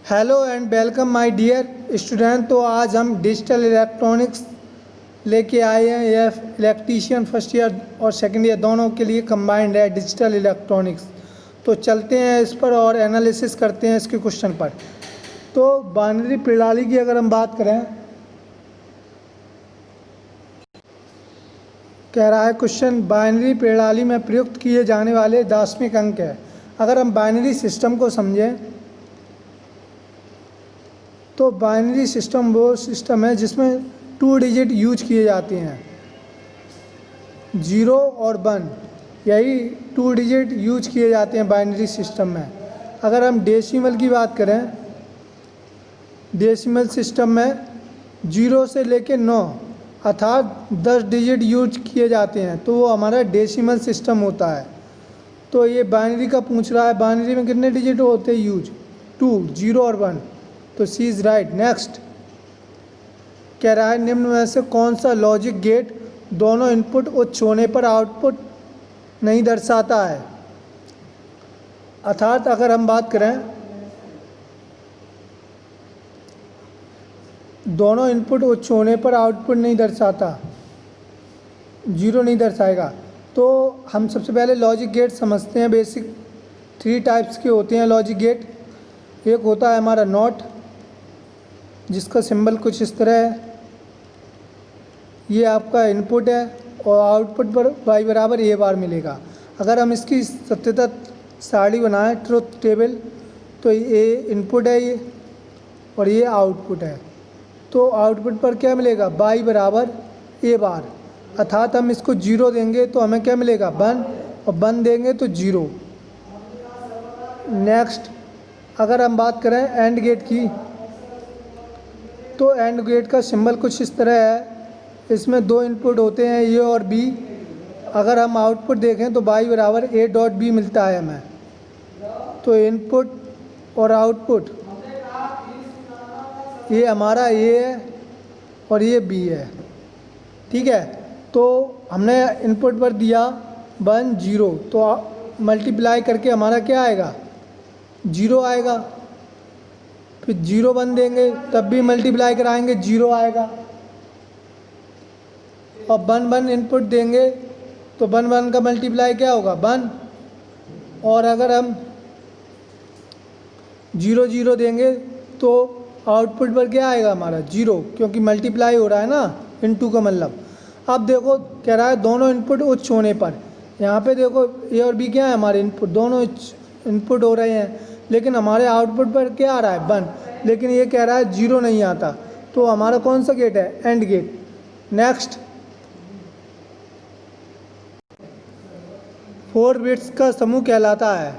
Hello and welcome my dear student. तो आज हम डिजिटल इलेक्ट्रॉनिक्स लेके आए हैं। यह इलेक्ट्रीशियन फर्स्ट ईयर और सेकंड ईयर दोनों के लिए कंबाइंड है डिजिटल इलेक्ट्रॉनिक्स। तो चलते हैं इस पर और एनालिसिस करते हैं इसके क्वेश्चन पर। तो बाइनरी प्रणाली की अगर हम बात करें, कह रहा है क्वेश्चन बाइनरी प्रणाली में प्रयुक्त किए जाने वाले दार्शनिक अंक है। अगर हम बाइनरी सिस्टम को समझें तो बाइनरी सिस्टम वो सिस्टम है जिसमें 2 डिजिट यूज किए जाते हैं, 0 और 1। यही 2 डिजिट यूज किए जाते हैं बाइनरी सिस्टम में। अगर हम डेसिमल की बात करें, डेसिमल सिस्टम में 0 से लेके 9 अर्थात 10 डिजिट यूज किए जाते हैं, तो वो हमारा डेसिमल सिस्टम होता है। तो ये बाइनरी का पूछ रहा है, बाइनरी में कितने डिजिट होते हैं यूज? 2, 0 और 1। तो सी इज़ राइट। नेक्स्ट कह रहा है निम्न में से कौन सा लॉजिक गेट दोनों इनपुट उच्च होने पर आउटपुट नहीं दर्शाता है? अर्थात अगर हम बात करें दोनों इनपुट उच्च होने पर आउटपुट नहीं दर्शाता, 0 नहीं दर्शाएगा। तो हम सबसे पहले लॉजिक गेट समझते हैं। बेसिक 3 टाइप्स के होते हैं लॉजिक गेट। एक होता है हमारा नॉट, जिसका सिंबल कुछ इस तरह है। ये आपका इनपुट है और आउटपुट पर y बराबर a बार मिलेगा। अगर हम इसकी सत्यता सारणी बनाएं, ट्रुथ टेबल, तो ये इनपुट है ये और ये आउटपुट है। तो आउटपुट पर क्या मिलेगा? y बराबर a बार। अर्थात हम इसको 0 देंगे तो हमें क्या मिलेगा? 1, और 1 देंगे तो 0। नेक्स्ट अगर हम बात करें एंड गेट की, तो एंड गेट का सिंबल कुछ इस तरह है। इसमें 2 इनपुट होते हैं, ए और बी। अगर हम आउटपुट देखें तो y बराबर a डॉट b मिलता है हमें। तो इनपुट और आउटपुट, ये हमारा a है और ये b है, ठीक है। तो हमने इनपुट पर दिया 1, 0, तो मल्टीप्लाई करके हमारा क्या आएगा? 0 आएगा। फिर 0, 1 देंगे तब भी मल्टीप्लाई कराएंगे, 0 आएगा। और 1, 1 इनपुट देंगे तो 1, 1 का मल्टीप्लाई क्या होगा? 1। और अगर हम 0, 0 देंगे तो आउटपुट पर क्या आएगा हमारा? 0, क्योंकि मल्टीप्लाई हो रहा है ना, इनटू का मतलब। अब देखो कह रहा है दोनों इनपुट उच्च होने पर। यहाँ पे देखो ए और बी क्या है हमारे इनपुट, दोनों इनपुट हो रहे हैं, लेकिन हमारे आउटपुट पर क्या आ रहा है? 1। लेकिन ये कह रहा है 0 नहीं आता। तो हमारा कौन सा गेट है? And gate. नेक्स्ट 4 बिट्स का समूह कहलाता है।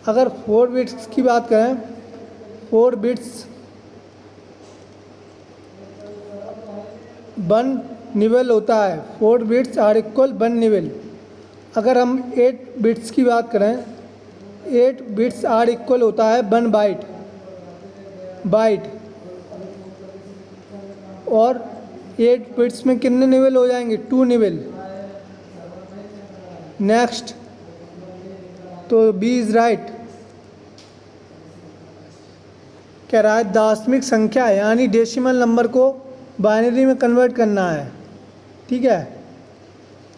अगर 4 बिट्स की बात करें, 4 बिट्स 1 निबल होता है। 4 बिट्स आर इक्वल 1 निबल। अगर हम 8 बिट्स की बात करें, 8 बिट्स आर इक्वल होता है 1 बाइट। और 8 बिट्स में कितने निबल हो जाएंगे? 2 निबल। नेक्स्ट तो बी इज़ राइट। कह रहा है दशमिक संख्या यानी डेसिमल नंबर को बाइनरी में कन्वर्ट करना है, ठीक है।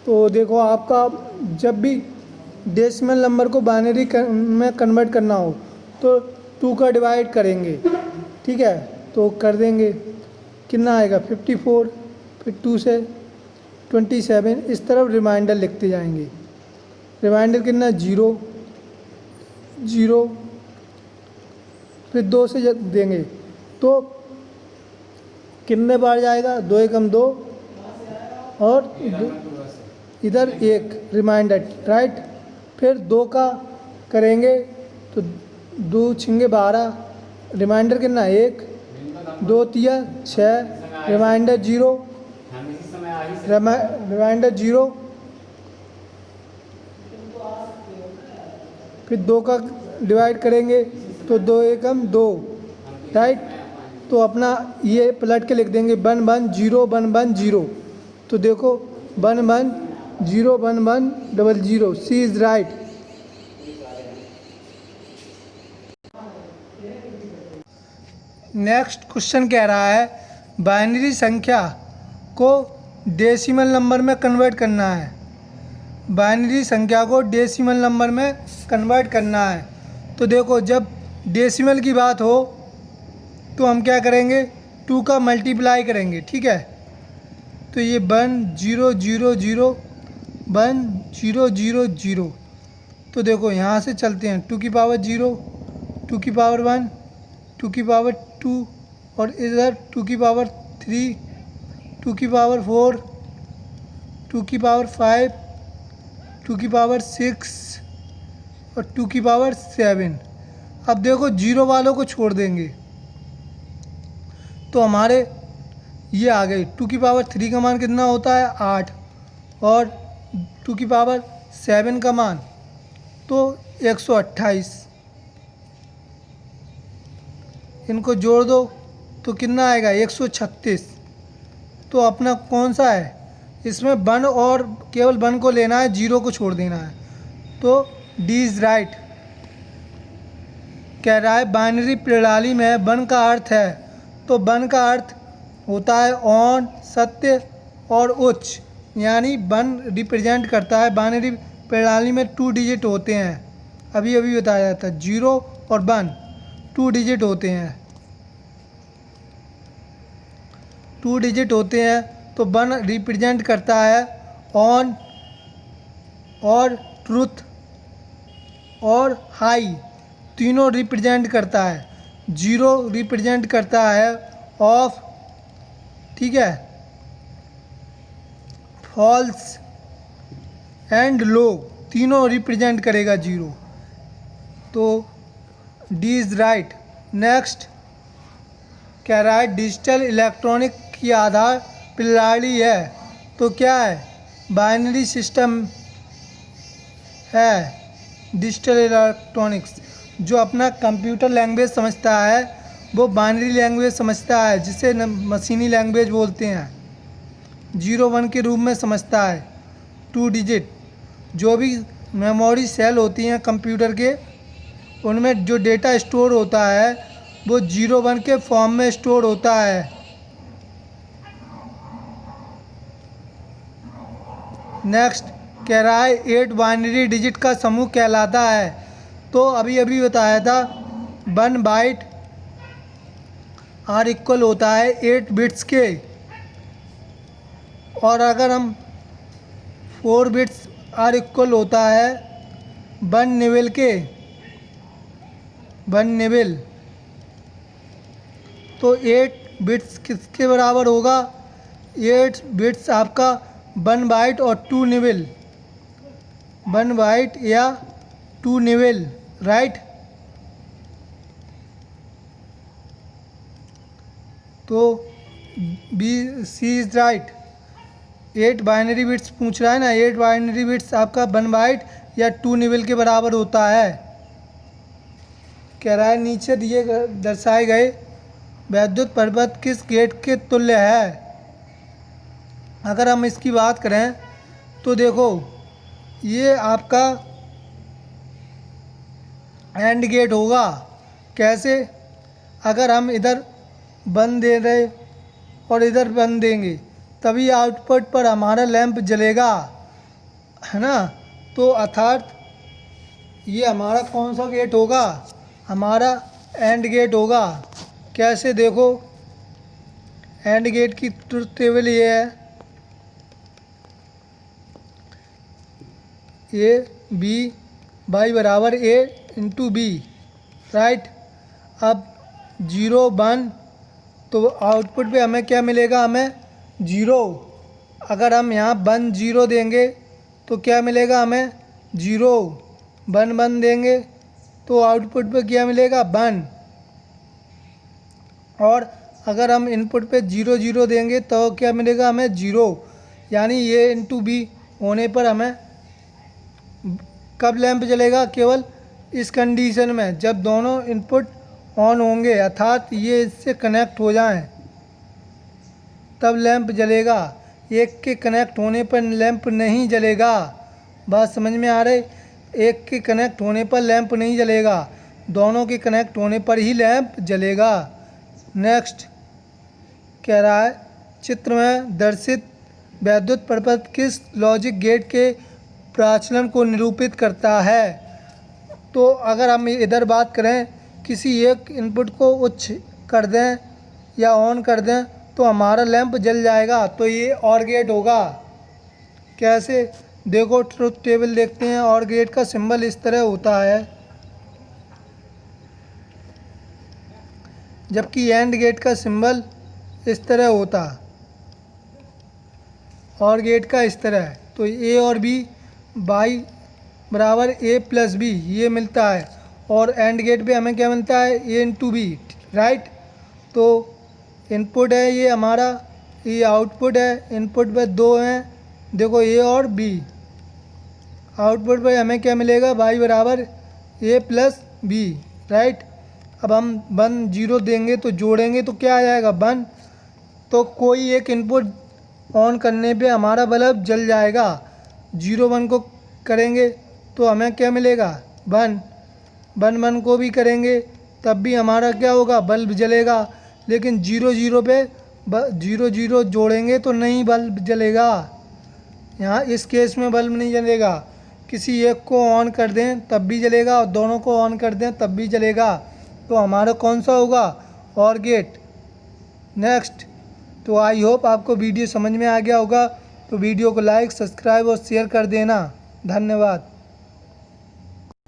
तो देखो आपका जब भी डेसिमल नंबर को बाइनरी में कन्वर्ट करना हो तो 2 का डिवाइड करेंगे, ठीक है। तो कर देंगे, कितना आएगा? 54। फिर 2 से 27। इस तरफ रिमाइंडर लिखते जाएंगे। रिमाइंडर कितना? 0, 0। फिर 2 से देंगे तो कितने बार जाएगा? 2 एकम 2 और इधर 1 रिमाइंडर, राइट। फिर 2 का करेंगे तो 2 छिंगे 12, रिमाइंडर कितना? 1, 2 तिया 6, रिमाइंडर 0, रिमाइंडर 0। फिर 2 का डिवाइड करेंगे तो 2 एकम 2, राइट। तो अपना ये पलट के लिख देंगे 1, 1, 0, 1, 1, 0। तो देखो 1, 1, 0, 1, 1, 0, 0। C is right. Next question कह रहा है बाइनरी संख्या को डेसिमल नंबर में कन्वर्ट करना है। बाइनरी संख्या को डेसिमल नंबर में कन्वर्ट करना है। तो देखो, जब डेसिमल की बात हो तो हम क्या करेंगे, 2 का मल्टीप्लाई करेंगे, ठीक है। तो ये 1 0 0 0 1 0 0 0। तो देखो यहाँ से चलते हैं, 2 की पावर 0, 2 की पावर 1, 2 की पावर 2 और इधर 2 की पावर 3, 2 की पावर 4, 2 की पावर 5, 2 की पावर 6 और 2 की पावर 7। अब देखो जीरो वालों को छोड़ देंगे तो हमारे ये आ गए। 2 की पावर 3 का मान कितना होता है, 8, और 2 की पावर 7 का मान तो 128। इनको जोड़ दो तो कितना आएगा, 136। तो अपना कौन सा है, इसमें 1 और केवल 1 को लेना है, 0 को छोड़ देना है। तो डी इज़ राइट। कह रहा है बाइनरी प्रणाली में 1 का अर्थ है, तो 1 का अर्थ होता है ऑन, सत्य और उच्च, यानी 1 रिप्रेजेंट करता है। बाइनरी प्रणाली में 2 डिजिट होते हैं, अभी अभी बताया था। 0 और 1 2 डिजिट होते हैं, 2 डिजिट होते हैं। तो 1 रिप्रेजेंट करता है ऑन और ट्रुथ और हाई, तीनों रिप्रेजेंट करता है। 0 रिप्रेजेंट करता है ऑफ, ठीक है, फॉल्स एंड लो, तीनों रिप्रेजेंट करेगा 0। तो डी इज़ राइट। नेक्स्ट कह रहा है डिजिटल इलेक्ट्रॉनिक की आधार प्रणाली है, तो क्या है, बाइनरी सिस्टम है। डिजिटल इलेक्ट्रॉनिक्स जो अपना कंप्यूटर लैंग्वेज समझता है वो बाइनरी लैंग्वेज समझता है, जिसे मशीनी लैंग्वेज बोलते हैं। 0 1 के रूप में समझता है, 2 डिजिट। जो भी मेमोरी सेल होती हैं कंप्यूटर के, उनमें जो डेटा स्टोर होता है वो 0 1 के फॉर्म में स्टोर होता है। नेक्स्ट कह रहा है 8 बाइनरी डिजिट का समूह कहलाता है, तो अभी अभी बताया था 1 बाइट आर इक्वल होता है 8 बिट्स के, और अगर हम 4 बिट्स आर इक्वल होता है 1 निबल के, 1 निबल। तो 8 बिट्स किसके बराबर होगा, 8 बिट्स आपका 1 बाइट और 2 निबल, 1 बाइट या 2 निबल, राइट। तो B C is right. 8 binary bits पूछ रहा है ना, 8 बाइनरी बिट्स आपका 1 बाइट या 2 निबल के बराबर होता है। कह रहा है नीचे दिए दर्शाए गए वैद्युत परिपथ किस गेट के तुल्य है। अगर हम इसकी बात करें तो देखो, ये आपका एंड गेट होगा। कैसे, अगर हम इधर 1 दे रहे और इधर 1 देंगे तभी आउटपुट पर हमारा लैंप जलेगा, है ना। तो अर्थात ये हमारा कौन सा गेट होगा, हमारा एंड गेट होगा। कैसे, देखो एंड गेट की ट्रुथ टेबल ये है, ए बी बाई बराबर ए इंटू बी, राइट। अब 0 1 तो आउटपुट पे हमें क्या मिलेगा, हमें 0। अगर हम यहाँ 1 0 देंगे तो क्या मिलेगा हमें, 0। 1 1 देंगे तो आउटपुट पे क्या मिलेगा, 1। और अगर हम इनपुट पे 0 0 देंगे तो क्या मिलेगा हमें, 0। यानी ये इंटू बी होने पर हमें कब लैंप जलेगा, केवल इस कंडीशन में जब दोनों इनपुट ऑन होंगे, अर्थात ये इससे कनेक्ट हो जाएं, तब लैंप जलेगा। एक के कनेक्ट होने पर लैंप नहीं जलेगा। बात समझ में आ रही, एक के कनेक्ट होने पर लैंप नहीं जलेगा, दोनों के कनेक्ट होने पर ही लैंप जलेगा। नेक्स्ट कह रहा है चित्र में दर्शित वैद्युत प्रपथ किस लॉजिक गेट के प्रचलन को निरूपित करता है। तो अगर हम इधर बात करें, किसी एक इनपुट को उच्च कर दें या ऑन कर दें तो हमारा लैंप जल जाएगा, तो ये और गेट होगा। कैसे, देखो ट्रुथ टेबल देखते हैं। और गेट का सिंबल इस तरह होता है, जबकि एंड गेट का सिंबल इस तरह होता। और गेट का इस तरह है। तो ए और बी बाई बराबर ए प्लस बी ये मिलता है। और एंड गेट पे हमें क्या मिलता है, ए इंटू बी, राइट। तो इनपुट है ये हमारा, ये आउटपुट है। इनपुट पे दो हैं, देखो ए और बी। आउटपुट पे हमें क्या मिलेगा, वाई बराबर ए प्लस बी, राइट। अब हम 1 0 देंगे तो जोड़ेंगे तो क्या आ जाएगा, 1। तो कोई एक इनपुट ऑन करने पे हमारा बल्ब जल जाएगा। 0 1 को करेंगे तो हमें क्या मिलेगा, 1। 1 1 को भी करेंगे तब भी हमारा क्या होगा, बल्ब जलेगा। लेकिन 0 0 पे 0 0 जोड़ेंगे तो नहीं बल्ब जलेगा। यहाँ इस केस में बल्ब नहीं जलेगा। किसी एक को ऑन कर दें तब भी जलेगा और दोनों को ऑन कर दें तब भी जलेगा। तो हमारा कौन सा होगा, और गेट। नेक्स्ट, तो आई होप आपको वीडियो समझ में आ गया होगा। तो वीडियो को लाइक, सब्सक्राइब और शेयर कर देना। धन्यवाद।